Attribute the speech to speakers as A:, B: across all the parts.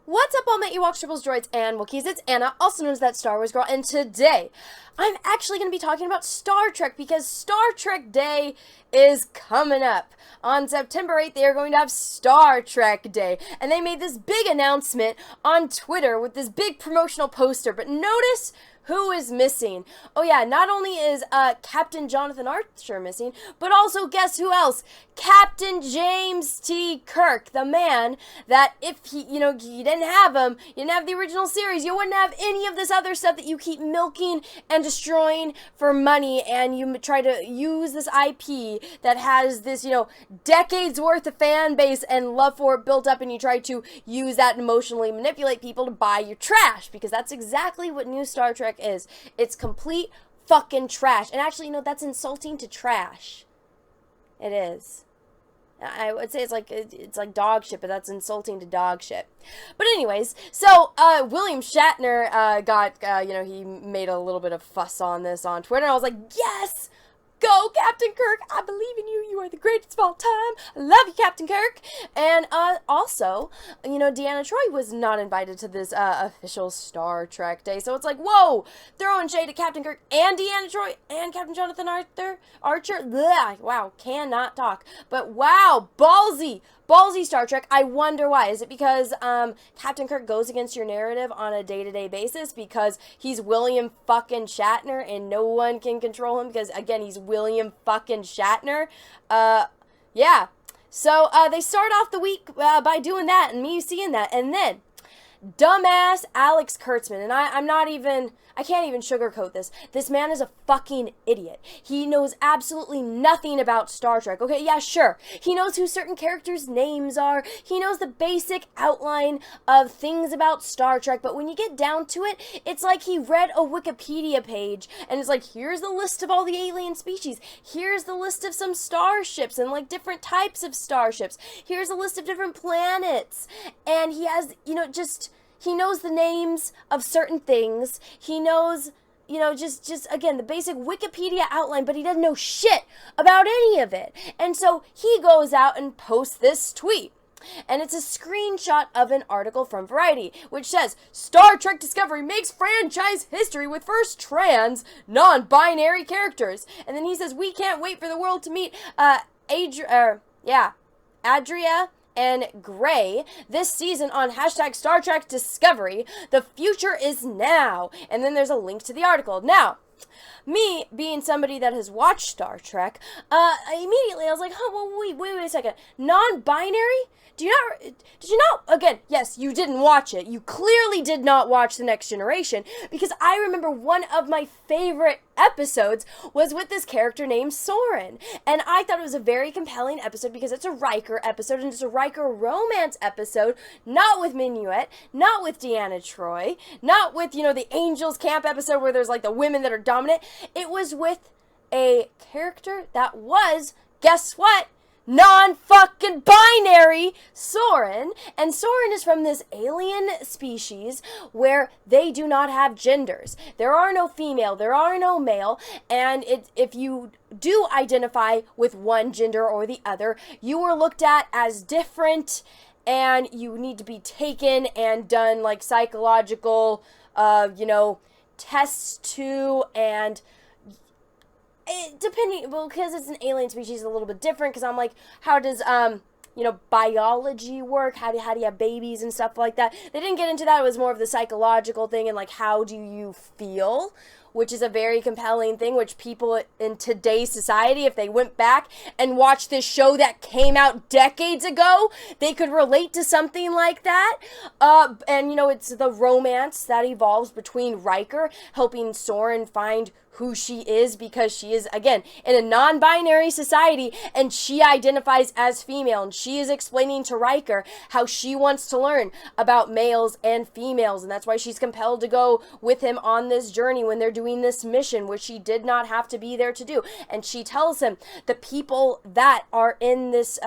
A: What's up, all my Ewoks, Tribbles, Droids, and Wookiees? It's Anna, also known as That Star Wars Girl, and today I'm actually going to be talking about Star Trek because Star Trek Day is coming up. On September 8th, they are going to have Star Trek Day, and they made this big announcement on Twitter with this big promotional poster, but notice who is missing. Oh yeah, not only is Captain Jonathan Archer missing, but also guess who else? Captain James T. Kirk, the man that if you didn't have him, you didn't have the original series, you wouldn't have any of this other stuff that you keep milking and destroying for money, and you try to use this IP that has this, decades worth of fan base and love for it built up, and you try to use that and emotionally manipulate people to buy your trash, because that's exactly what new Star Trek is. It's complete fucking trash. And actually, that's insulting to trash. It is. I would say it's like dog shit, but that's insulting to dog shit. But anyways, so William Shatner he made a little bit of fuss on this on Twitter. And I was like, yes! Go, Captain Kirk! I believe in you. You are the greatest of all time. I love you, Captain Kirk. And also, Deanna Troi was not invited to this official Star Trek Day. So it's like, whoa, throwing shade at Captain Kirk and Deanna Troi and Captain Jonathan Archer. Blah, wow, cannot talk. But wow, ballsy Star Trek. I wonder why. Is it because Captain Kirk goes against your narrative on a day-to-day basis because he's William fucking Shatner and no one can control him because, again, he's William fucking Shatner? Yeah. So they start off the week by doing that and me seeing that, and then dumbass Alex Kurtzman, and I can't even sugarcoat this. This man is a fucking idiot. He knows absolutely nothing about Star Trek. Okay, yeah, sure. He knows who certain characters' names are. He knows the basic outline of things about Star Trek, but when you get down to it, it's like he read a Wikipedia page, and it's like, here's the list of all the alien species. Here's the list of some starships and, different types of starships. Here's a list of different planets. And he has, he knows the names of certain things. He knows, just again, the basic Wikipedia outline, but he doesn't know shit about any of it. And so he goes out and posts this tweet. And it's a screenshot of an article from Variety, which says, Star Trek Discovery makes franchise history with first trans, non-binary characters. And then he says, we can't wait for the world to meet, Adria and Gray this season on hashtag Star Trek Discovery. The future is now. And then there's a link to the article. Now, me being somebody that has watched Star Trek, immediately I was like, wait a second. Non-binary? Did you not, again, yes, you didn't watch it. You clearly did not watch The Next Generation, because I remember one of my favorite episodes was with this character named Soren. And I thought it was a very compelling episode because it's a Riker episode, and it's a Riker romance episode, not with Minuet, not with Deanna Troi, not with, the Angels Camp episode where there's the women that are dominant. It was with a character that was, guess what? Non-fucking binary Soren. And Soren is from this alien species where they do not have genders. There are no female, there are no male, and if you do identify with one gender or the other, you are looked at as different, and you need to be taken and done psychological tests too, and because it's an alien species, a little bit different, because I'm like, how does, biology work? How do you have babies and stuff like that? They didn't get into that. It was more of the psychological thing and, how do you feel? Which is a very compelling thing, which people in today's society, if they went back and watched this show that came out decades ago, they could relate to something like that. And, it's the romance that evolves between Riker helping Soren find who she is, because she is, again, in a non-binary society, and she identifies as female, and she is explaining to Riker how she wants to learn about males and females, and that's why she's compelled to go with him on this journey when they're doing this mission, which she did not have to be there to do. And she tells him the people that are in this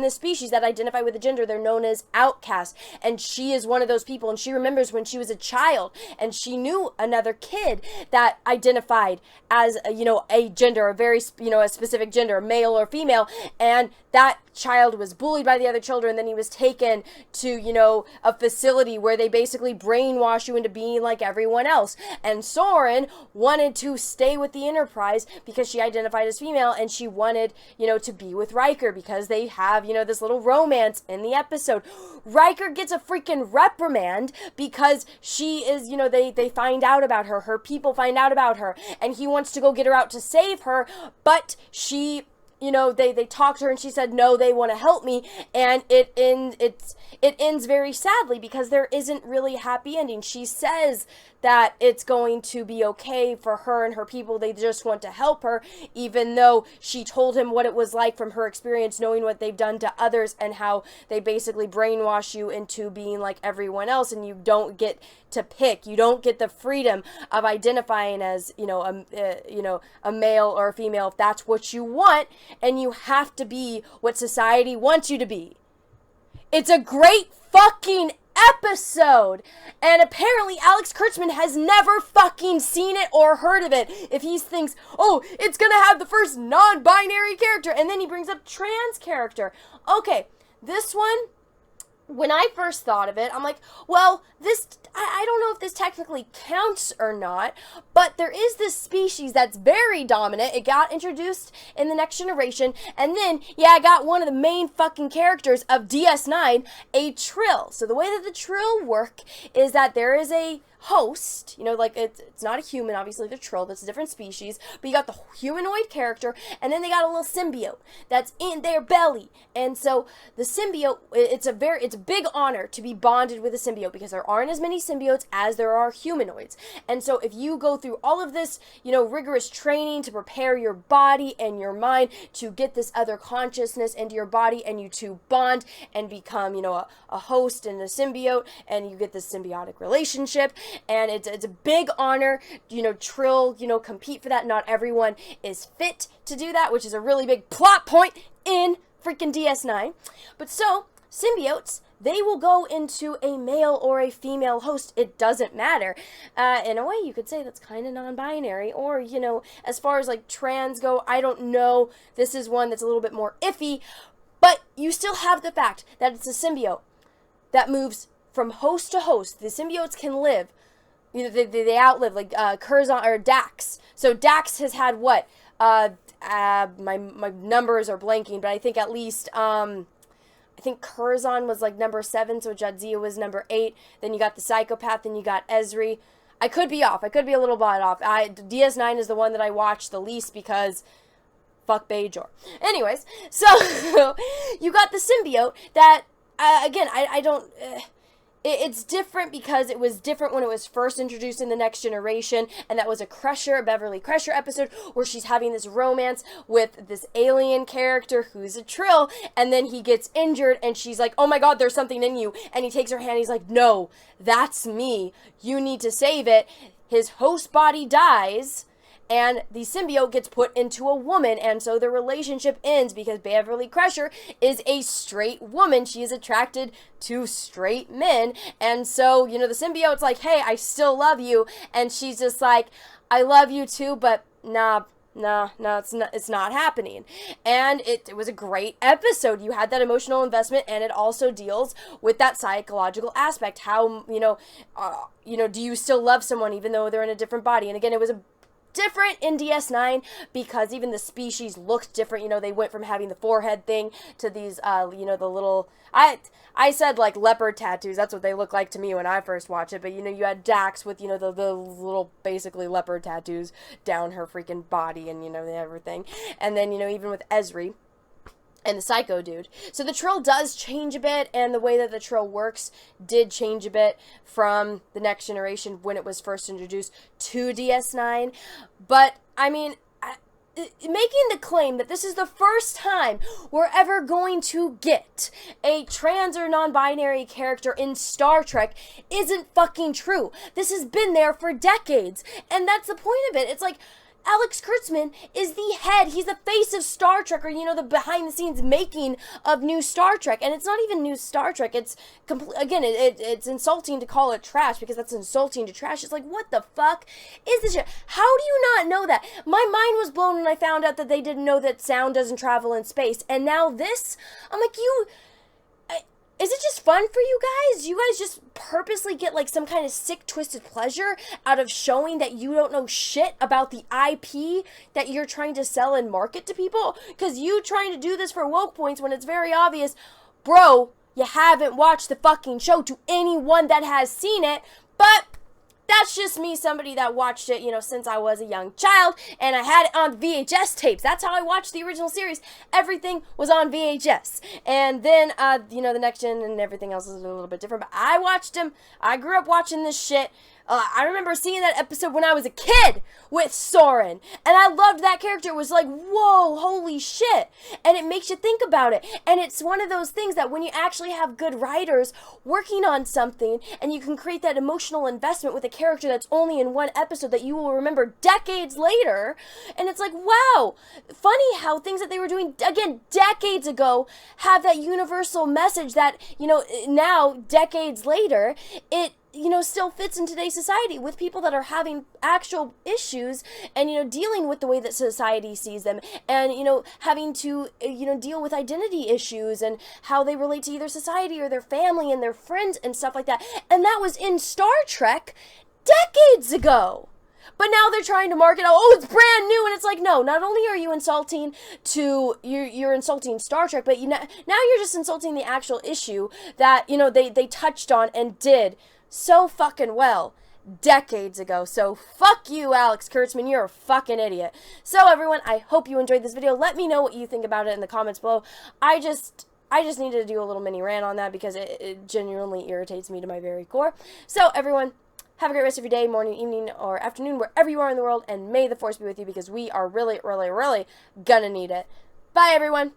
A: species that identify with a gender, they're known as outcasts, and she is one of those people. And she remembers when she was a child and she knew another kid that identified identified as, a gender, a very, a specific gender, male or female, and that child was bullied by the other children, then he was taken to, a facility where they basically brainwash you into being like everyone else. And Soren wanted to stay with the Enterprise because she identified as female, and she wanted, to be with Riker because they have, this little romance in the episode. Riker gets a freaking reprimand because she is, they find out about her. Her people find out about her, and he wants to go get her out to save her, but she, they talked to her and she said, no, they want to help me. And it ends very sadly because there isn't really a happy ending. She says that it's going to be okay for her and her people. They just want to help her, even though she told him what it was like from her experience, knowing what they've done to others and how they basically brainwash you into being like everyone else, and you don't get to pick. You don't get the freedom of identifying as, a male or a female if that's what you want, and you have to be what society wants you to be. It's a great fucking episode, and apparently Alex Kurtzman has never fucking seen it or heard of it. If he thinks, oh, it's gonna have the first non-binary character, and then he brings up trans character. Okay, this one, when I first thought of it, I'm like, well, I don't know if this technically counts or not, but there is this species that's very dominant. It got introduced in the Next Generation, and then, I got one of the main fucking characters of DS9, a Trill. So the way that the Trill work is that there is a host, it's not a human, obviously, the Trill, that's a different species, but you got the humanoid character, and then they got a little symbiote that's in their belly. And so the symbiote, it's a big honor to be bonded with a symbiote because there aren't as many symbiotes as there are humanoids. And so if you go through all of this, rigorous training to prepare your body and your mind to get this other consciousness into your body, and you two bond and become, a host and a symbiote, and you get this symbiotic relationship, and it's a big honor, Trill, compete for that. Not everyone is fit to do that, which is a really big plot point in freaking DS9. But so, symbiotes, they will go into a male or a female host. It doesn't matter. In a way, you could say that's kind of non-binary, or, as far as like trans go, I don't know. This is one that's a little bit more iffy, but you still have the fact that it's a symbiote that moves from host to host. The symbiotes can live. They outlive, like Curzon or Dax. So Dax has had what? My numbers are blanking, but I think at least I think Curzon was like number 7, so Jadzia was number 8. Then you got the psychopath, then you got Ezri. I could be off. I could be a little bit off. DS9 is the one that I watched the least because fuck Bajor. Anyways, so you got the symbiote that again, I don't. It's different because it was different when it was first introduced in the Next Generation, and that was a Beverly Crusher episode where she's having this romance with this alien character who's a Trill, and then he gets injured, and she's like, oh my god, there's something in you, and he takes her hand, he's like, no, that's me, you need to save it. His host body dies, and the symbiote gets put into a woman, and so the relationship ends because Beverly Crusher is a straight woman. She is attracted to straight men, and so, the symbiote's like, hey, I still love you, and she's just like, I love you too, but nah, it's not happening. And it was a great episode. You had that emotional investment, and it also deals with that psychological aspect. How, do you still love someone even though they're in a different body? And again, it was a different in DS9 because even the species looked different. They went from having the forehead thing to these, the little, I said like leopard tattoos. That's what they look like to me when I first watched it. But, you had Dax with, the little basically leopard tattoos down her freaking body and, everything. And then, even with Ezri and the psycho dude. So the Trill does change a bit, and the way that the Trill works did change a bit from the Next Generation when it was first introduced to DS9. But, I mean, making the claim that this is the first time we're ever going to get a trans or non-binary character in Star Trek isn't fucking true. This has been there for decades, and that's the point of it. It's like, Alex Kurtzman is the head. He's the face of Star Trek, or, you know, the behind-the-scenes making of new Star Trek. And it's not even new Star Trek. It's, again, it's insulting to call it trash, because that's insulting to trash. It's like, what the fuck is this shit? How do you not know that? My mind was blown when I found out that they didn't know that sound doesn't travel in space. And now this, I'm like, is it just fun for you guys? You guys just purposely get like some kind of sick, twisted pleasure out of showing that you don't know shit about the IP that you're trying to sell and market to people? Because you trying to do this for woke points when it's very obvious, bro, you haven't watched the fucking show, to anyone that has seen it. But that's just me, somebody that watched it, you know, since I was a young child, and I had it on VHS tapes. That's how I watched the original series. Everything was on VHS. And then, you know, the next gen and everything else is a little bit different, but I watched them. I grew up watching this shit. I remember seeing that episode when I was a kid with Soren, and I loved that character. It was like, whoa, holy shit, and it makes you think about it. And it's one of those things that when you actually have good writers working on something, and you can create that emotional investment with a character that's only in one episode that you will remember decades later, and it's like, wow, funny how things that they were doing, again, decades ago, have that universal message that, you know, now, decades later, it, you know, still fits in today's society with people that are having actual issues and, you know, dealing with the way that society sees them, and, you know, having to, you know, deal with identity issues and how they relate to either society or their family and their friends and stuff like that. And that was in Star Trek decades ago. But now they're trying to market, oh, it's brand new, and it's like, no, not only are you insulting to, you're insulting Star Trek, but now you're just insulting the actual issue that, you know, they touched on and did so fucking well decades ago. So fuck you, Alex Kurtzman, you're a fucking idiot. So everyone, I hope you enjoyed this video. Let me know what you think about it in the comments below. I just needed to do a little mini rant on that because it genuinely irritates me to my very core. So everyone, have a great rest of your day, morning, evening, or afternoon, wherever you are in the world, and may the force be with you, because we are really, really, really gonna need it. Bye, everyone.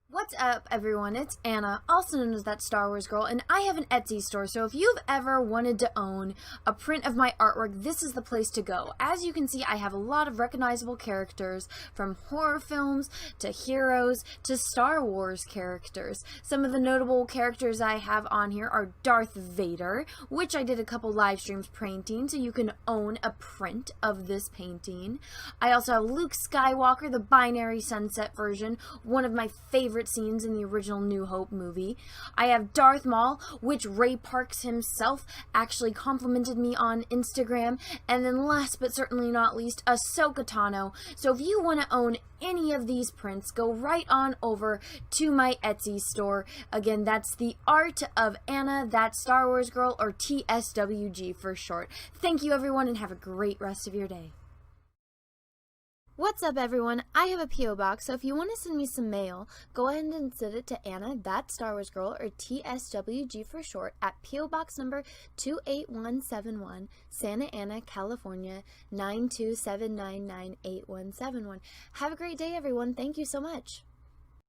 B: What's up, everyone? It's Anna, also known as That Star Wars Girl, and I have an Etsy store, so if you've ever wanted to own a print of my artwork, this is the place to go. As you can see, I have a lot of recognizable characters, from horror films to heroes to Star Wars characters. Some of the notable characters I have on here are Darth Vader, which I did a couple live streams painting, so you can own a print of this painting. I also have Luke Skywalker, the Binary Sunset version, one of my favorite scenes in the original New Hope movie. I have Darth Maul, which Ray Parks himself actually complimented me on Instagram. And then last but certainly not least, Ahsoka Tano. So if you want to own any of these prints, go right on over to my Etsy store. Again, that's the art of Anna, That Star Wars Girl, or TSWG for short. Thank you, everyone, and have a great rest of your day. What's up, everyone? I have a P.O. box, so if you want to send me some mail, go ahead and send it to Anna, That Star Wars Girl, or TSWG for short, at P.O. Box number 28171, Santa Ana, California, 927998171. Have a great day, everyone. Thank you so much.